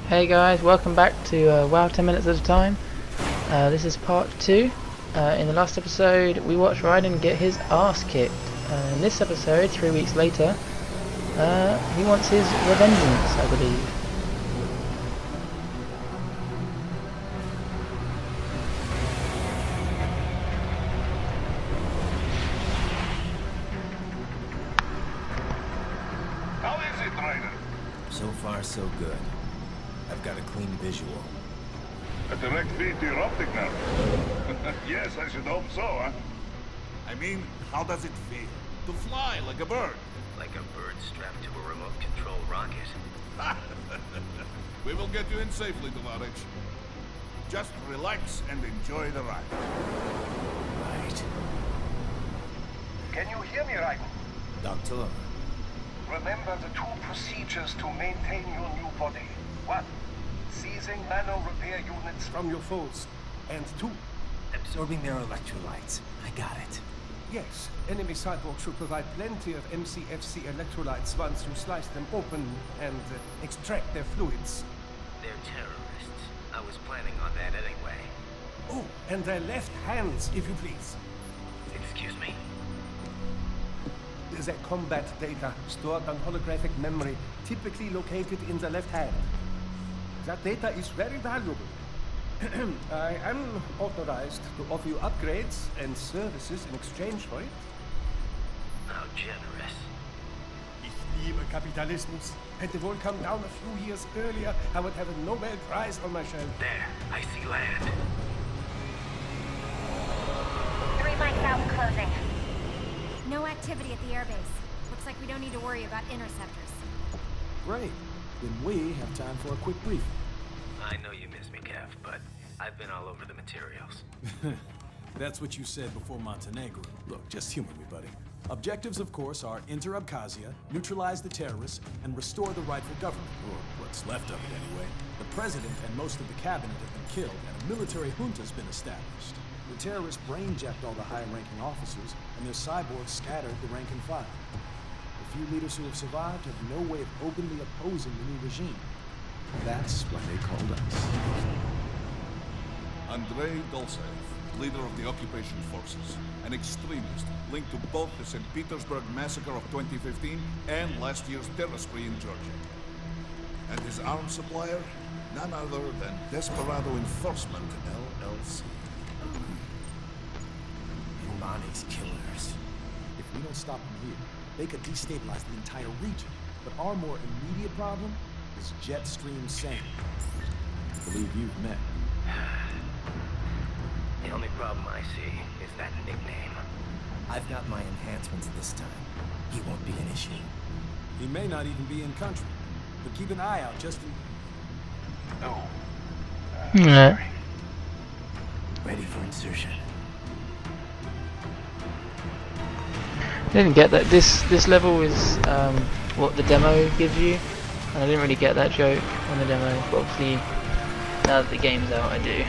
Hey guys, welcome back to WoW 10 minutes at a time. This is part 2. In the last episode we watched Raiden get his ass kicked. In this episode, 3 weeks later, he wants his Revengeance, I believe. How is it, Raiden? So far, so good. I've got a clean visual. A direct feed to your optic nerve. Yes, I should hope so, huh? I mean, how does it feel? To fly like a bird? Like a bird strapped to a remote control rocket. We will get you in safely, Tovarich. Just relax and enjoy the ride. Right. Can you hear me, Raiden? Doctor, Remember the 2 procedures to maintain your new body. 1. Seizing nano repair units from your foes. And 2, absorbing their electrolytes. I got it. yes, enemy cyborgs should provide plenty of MCFC electrolytes once you slice them open and extract their fluids. They're terrorists. I was planning on that anyway. Oh, and their left hands, if you please. Excuse me? Their combat data stored on holographic memory, typically located in the left hand. That data is very valuable. I am authorized to offer you upgrades and services in exchange for it. How generous. Ich liebe Kapitalismus. Hätte wohl come down a few years earlier, I would have a Nobel Prize on my shelf. There, I see land. 3 mics out and closing. No activity at the airbase. Looks like we don't need to worry about interceptors. Great. Then we have time for a quick briefing. I know you miss me, Kev, but I've been all over the materials. That's what you said before Montenegro. Look, just humor me, buddy. Objectives, of course, are enter Abkhazia, neutralize the terrorists, and restore the rightful government, or what's left of it anyway. The president and most of the cabinet have been killed, and a military junta's been established. The terrorists brain-jacked all the high-ranking officers, and their cyborgs scattered the rank and file. The few leaders who have survived have no way of openly opposing the new regime. That's why they called us. Andrei Dolcev, leader of the occupation forces, an extremist linked to both the St. Petersburg massacre of 2015 and last year's terror spree in Georgia. And his arms supplier, none other than Desperado Enforcement, LLC. Humani's killers. If we don't stop them here, they could destabilize the entire region. But our more immediate problem is Jetstream Sane. I believe you've met. The only problem I see is that nickname. I've got my enhancements this time. He won't be an issue. He may not even be in country. But keep an eye out just in... No. Yeah. Ready for insertion. I didn't get that. This level is what the demo gives you, and I didn't really get that joke on the demo, but obviously now that the game's out I do.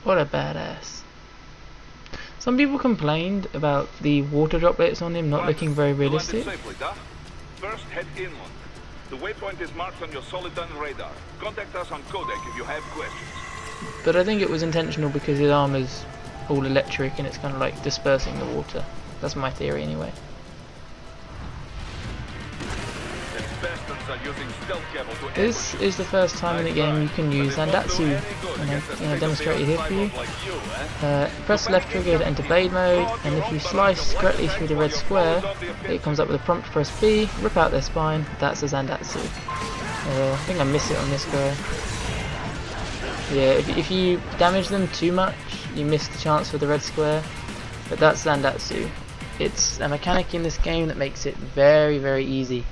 What a badass. Some people complained about the water droplets on him not looking very realistic. Safely, Doc. First, head inland. The waypoint is marked on your Soliton radar. Contact us on Codec if you have questions. But I think it was intentional because his armor's all electric and it's kind of like dispersing the water. That's my theory anyway. Bastards are using stealth cable to This is the first time in the game you can use Zandatsu, and I demonstrate it here for you. Press left trigger to enter blade mode, and if you slice correctly through the red square, it comes up with a prompt to press B, rip out their spine. That's a Zandatsu. I think I miss it on this guy. Yeah, if you damage them too much, you miss the chance for the red square, but that's Zandatsu. it's a mechanic in this game that makes it very, very easy.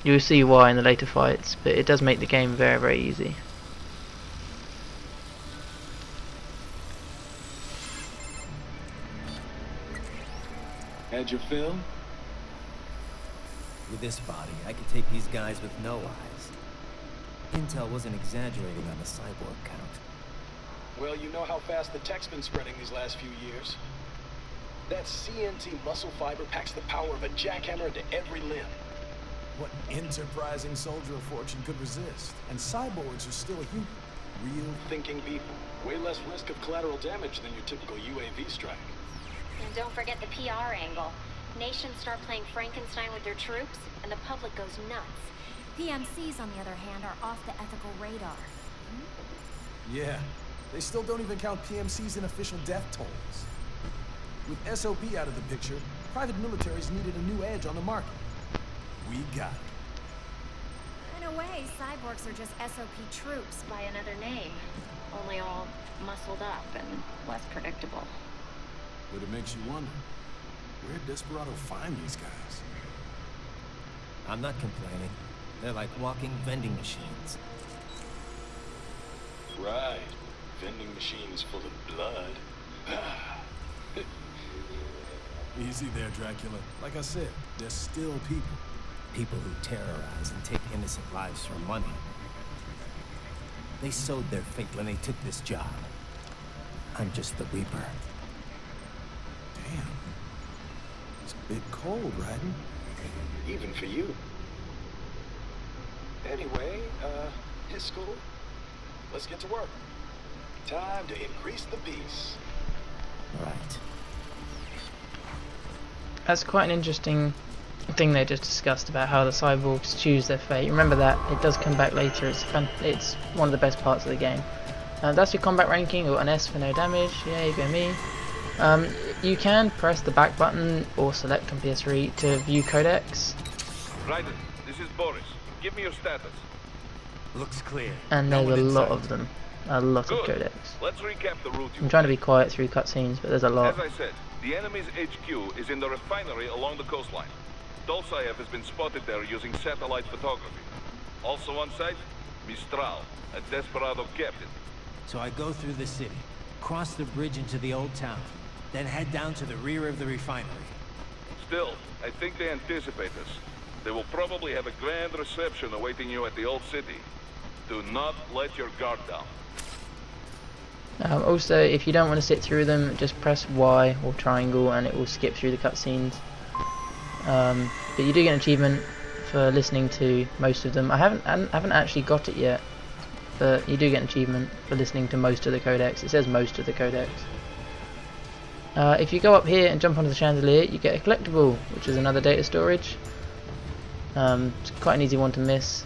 You'll see why in the later fights, but it does make the game very, very easy. Had your fill? With this body, I could take these guys with no eyes. Intel wasn't exaggerating on the cyborg count. Well, you know how fast the tech's been spreading these last few years. That CNT muscle fiber packs the power of a jackhammer into every limb. What enterprising soldier of fortune could resist? And cyborgs are still human. Real Thinking people. Way less risk of collateral damage than your typical UAV strike. And don't forget the PR angle. Nations start playing Frankenstein with their troops, and the public goes nuts. PMCs, on the other hand, are off the ethical radar. Yeah, they still don't even count PMCs in official death tolls. With SOP out of the picture, private militaries needed a new edge on the market. We got it. In a way, cyborgs are just SOP troops. By another name. Only all muscled up and less predictable. But it makes you wonder, where'd Desperado find these guys? I'm not complaining. They're like walking vending machines. Right. Vending machines full of blood. Easy there, Dracula. Like I said, they're still people. People who terrorize and take innocent lives for money. They sowed their fate when they took this job. I'm just the Reaper. Damn. It's a bit cold, Raiden. Even for you. Anyway, his school. Let's get to work. Time to increase the peace. Right. That's quite an interesting thing they just discussed about how the cyborgs choose their fate. Remember that, it does come back later. It's one of the best parts of the game. That's your combat ranking. Got an S for no damage. Yay, go me. You can press the back button or select on PS3 to view codecs. Raiden, this is Boris. Give me your status. Looks clear. And there's a lot of them. A lot of Good. codecs. Let's recap the route you I'm trying to be quiet through cutscenes, but there's a lot. As I said, the enemy's HQ is in the refinery along the coastline. Dolsaev has been spotted there using satellite photography. Also on site, Mistral, a Desperado captain. So I go through the city, cross the bridge into the old town, then head down to the rear of the refinery. Still, I think they anticipate us. They will probably have a grand reception awaiting you at the old city. Do not let your guard down. Also, if you don't want to sit through them, just press Y or triangle and it will skip through the cutscenes. But you do get an achievement for listening to most of them. I haven't actually got it yet, but you do get an achievement for listening to most of the codecs. It says most of the codecs. If you go up here and jump onto the chandelier, you get a collectible, which is another data storage. It's quite an easy one to miss.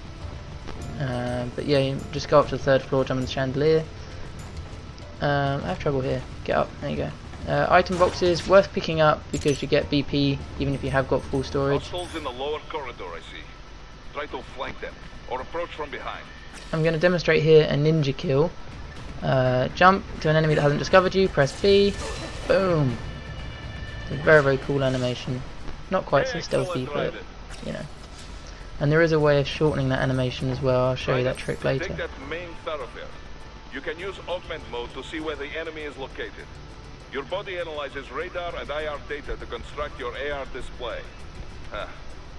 But yeah, you just go up to the 3rd floor, jump on the chandelier. I have trouble here. Get up. There you go. Item boxes worth picking up because you get BP even if you have got full storage. Hostiles in the lower corridor, I see. Try to flank them or approach from behind. I'm going to demonstrate here a ninja kill. Jump to an enemy that hasn't discovered you. Press B. Boom. It's a very, very cool animation. Not quite so stealthy, but you know. And there is a way of shortening that animation as well. I'll show you that trick later. Take that main thoroughfare. You can use augment mode to see where the enemy is located. Your body analyzes radar and IR data to construct your AR display.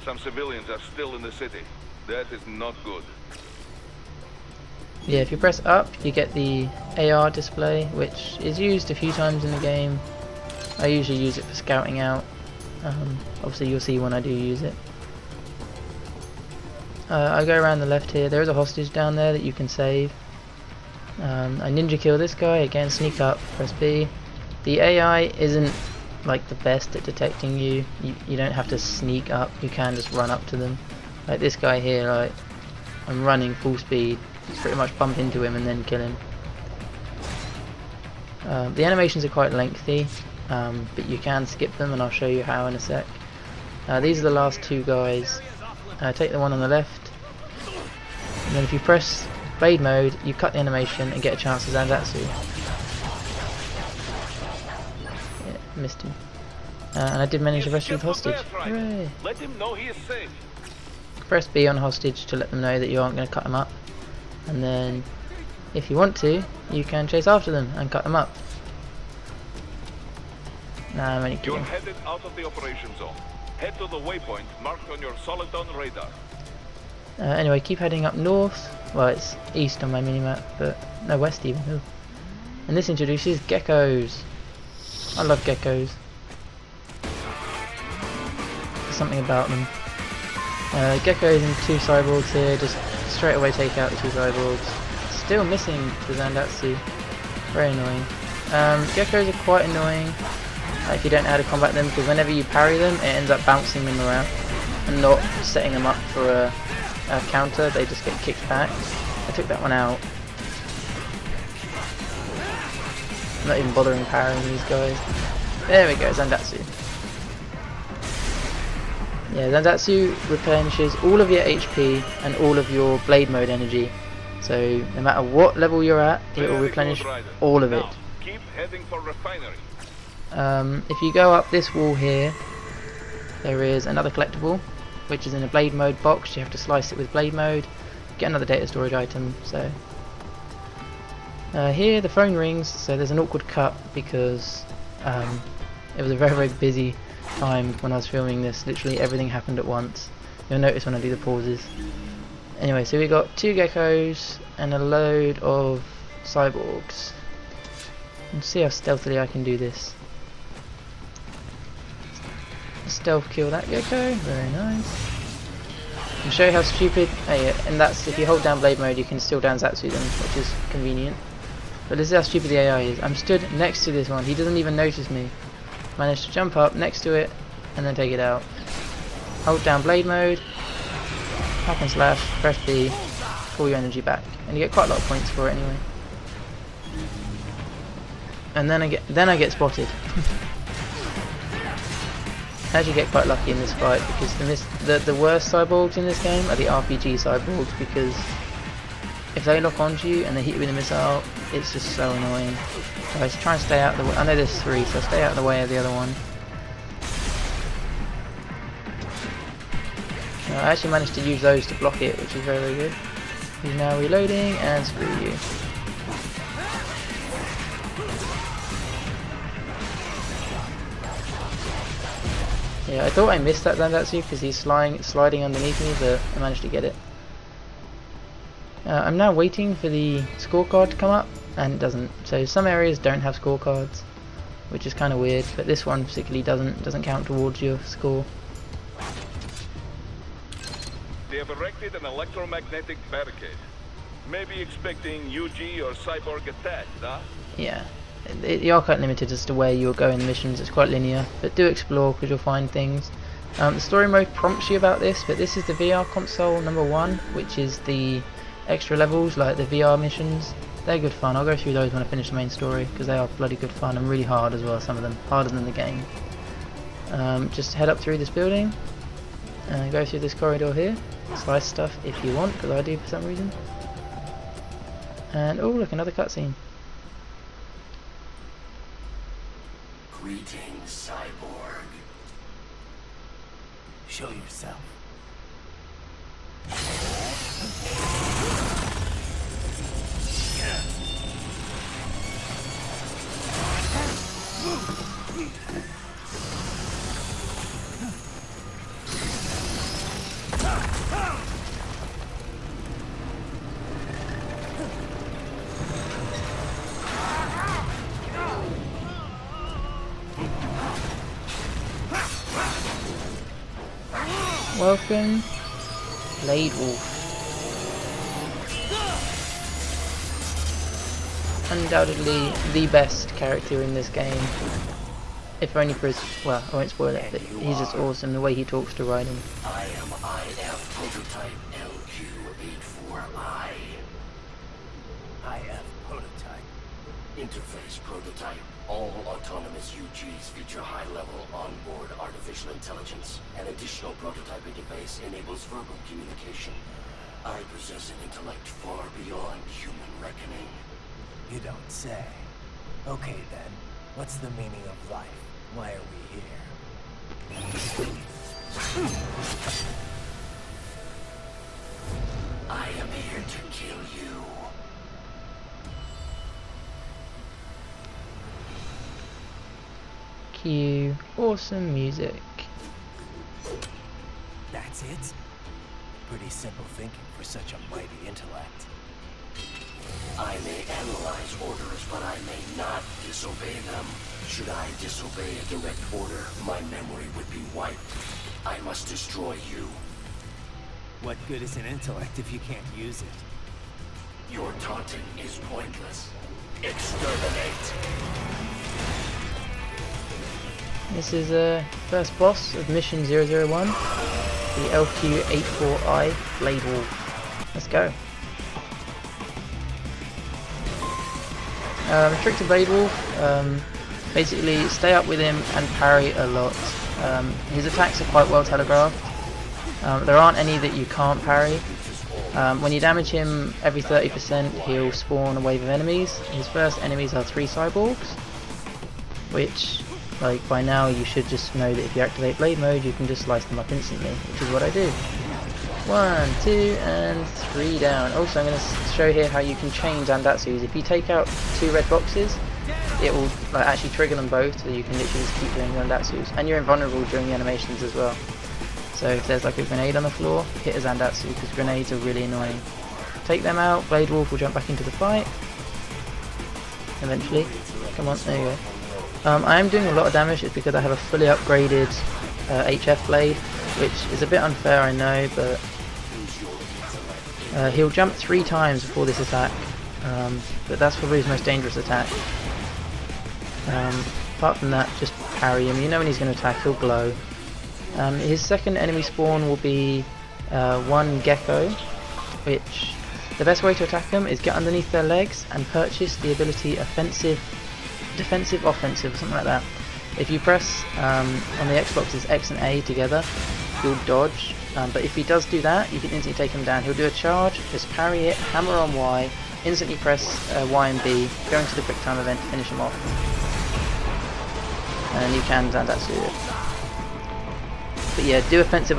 Some civilians are still in the city. That is not good. Yeah, if you press up, you get the AR display, which is used a few times in the game. I usually use it for scouting out. Obviously you'll see when I do use it. I go around the left here. There is a hostage down there that you can save. I ninja kill this guy. Again, sneak up, press B. The AI isn't like the best at detecting you. You don't have to sneak up. You can just run up to them. Like this guy here, like I'm running full speed. Pretty much bump into him and then kill him. The animations are quite lengthy, but you can skip them, and I'll show you how in a sec. These are the last two guys. Take the one on the left, and then if you press blade mode, you cut the animation and get a chance to Zanzatsu. Yeah, missed him. And I did manage to He's rescue the just a hostage. bear fighter. Hooray! Let him know he is safe. Press B on hostage to let them know that you aren't going to cut them up. And then, if you want to, you can chase after them and cut them up. Nah, I'm only You're kidding. headed out of the operation zone. Head to the waypoint marked on your Soliton radar. Anyway, keep heading up north. Well, it's east on my minimap, but no, west even. Ooh. And this introduces geckos. I love geckos. There's something about them. Geckos and 2 cyborgs here, just straight away take out the 2 cyborgs. Still missing the Zandatsu. Very annoying. Geckos are quite annoying if you don't know how to combat them, because whenever you parry them, it ends up bouncing them around and not setting them up for a counter. They just get kicked back. I took that one out. I'm not even bothering parrying these guys. There we go, Zandatsu. Yeah, Zandatsu replenishes all of your HP and all of your blade mode energy. So no matter what level you're at, it will replenish all of it. Keep heading for refinery. If you go up this wall here, there is another collectible, which is in a blade mode box. You have to slice it with blade mode, get another data storage item. So here the phone rings, so there's an awkward cut because it was a very busy time when I was filming this. Literally everything happened at once. You'll notice when I do the pauses. Anyway, so we got 2 geckos and a load of cyborgs. Let's see how stealthily I can do this. Stealth kill that gecko, very nice. I'll show you how stupid, and that's if you hold down blade mode you can still down Zatsu them, which is convenient. But this is how stupid the AI is. I'm stood next to this one, he doesn't even notice me. Managed to jump up next to it and then take it out. Hold down blade mode, hack and slash, press B, pull your energy back, and you get quite a lot of points for it anyway. And then I get spotted. I actually get quite lucky in this fight because the worst cyborgs in this game are the RPG cyborgs, because if they lock onto you and they hit you with a missile, it's just so annoying. Guys, try and stay out of the way. I know there's 3, so stay out of the way of the other one. I actually managed to use those to block it, which is very good. He's now reloading, and screw you. Yeah, I thought I missed that Zandatsu because he's sliding underneath me, but I managed to get it. I'm now waiting for the scorecard to come up, and it doesn't. So some areas don't have scorecards, which is kind of weird, but this one particularly doesn't count towards your score. They have erected an electromagnetic barricade. Maybe expecting UG or cyborg attack, huh? Yeah. You are quite limited as to where you'll go in the missions. It's quite linear, but do explore because you'll find things. The story mode prompts you about this, but this is the VR console number 1, which is the extra levels like the VR missions. They're good fun. I'll go through those when I finish the main story because they are bloody good fun and really hard as well, some of them. Harder than the game. Just head up through this building and go through this corridor here. Slice stuff if you want, because I do for some reason. And oh look, another cutscene. Greetings, cyborg. Show yourself. Welcome, Blade Wolf. Undoubtedly the best character in this game. If only for his, well, I won't spoil it, but he's just awesome, the way he talks to Raiden. I am IF prototype LQ84I. IF prototype. Interface prototype. All autonomous UGs feature high-level onboard artificial intelligence. An additional prototype interface enables verbal communication. I possess an intellect far beyond human reckoning. You don't say. Okay then, what's the meaning of life? Why are we here? I am here to kill you. Cue awesome music. That's it? Pretty simple thinking for such a mighty intellect. I may analyze orders, but I may not disobey them. Should I disobey a direct order, my memory would be wiped. I must destroy you. What good is an intellect if you can't use it? Your taunting is pointless. Exterminate. This is first boss of mission 001, the LQ-84I Blade Wolf. Let's go. Trick to Blade Wolf, basically stay up with him and parry a lot. His attacks are quite well telegraphed. There aren't any that you can't parry. When you damage him every 30%, he'll spawn a wave of enemies. His first enemies are 3 cyborgs, which, like, by now you should just know that if you activate blade mode you can just slice them up instantly, which is what I do. 1, 2, and 3 down. Also, I'm going to show here how you can chain Zandatsus. If you take out 2 red boxes, it will actually trigger them both, so you can literally just keep doing Zandatsus. And you're invulnerable during the animations as well. So if there's like a grenade on the floor, hit a Zandatsu, because grenades are really annoying. Take them out, Blade Wolf will jump back into the fight. Eventually. Come on, there you go. I am doing a lot of damage, it's because I have a fully upgraded HF blade, which is a bit unfair, I know, but he'll jump 3 times before this attack, but that's probably his most dangerous attack. Apart from that, just parry him. You know when he's going to attack, he'll glow. His second enemy spawn will be 1 gecko, which the best way to attack them is get underneath their legs and purchase the ability offensive, defensive, offensive, or something like that. If you press on the Xbox, it's X and A together, he'll dodge, but if he does do that, you can instantly take him down. He'll do a charge, just parry it, hammer on Y, instantly press Y and B, go into the quick time event to finish him off. And you can Zandatsu it. But yeah, do offensive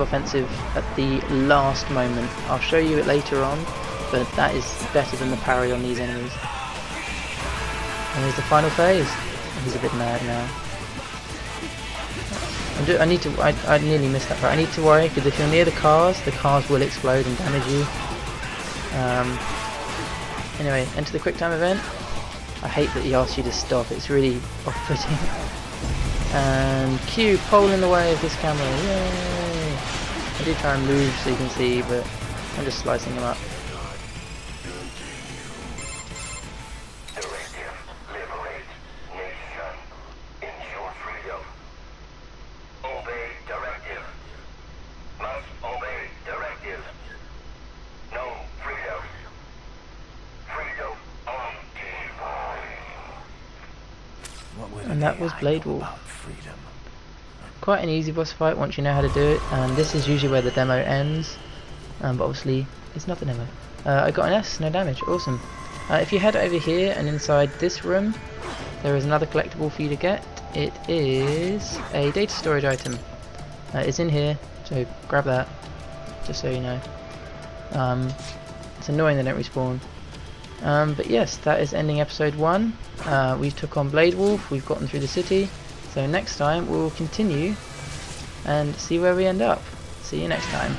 at the last moment. I'll show you it later on, but that is better than the parry on these enemies. And here's the final phase. He's a bit mad now. I nearly missed that part. I need to worry, because if you're near the cars will explode and damage you. Anyway, enter the quick time event. I hate that he asks you to stop, it's really off-putting. And Q, pole in the way of this camera, yay! I do try and move so you can see, but I'm just slicing them up. And that was Blade Wolf. Quite an easy boss fight once you know how to do it, and this is usually where the demo ends, but obviously it's not the demo. I got an S, no damage, awesome. If you head over here and inside this room, there is another collectible for you to get. It is a data storage item. It's in here, so grab that, just so you know. It's annoying they don't respawn. But yes, that is ending episode 1. We took on Blade Wolf, we've gotten through the city, so next time we'll continue and see where we end up. See you next time.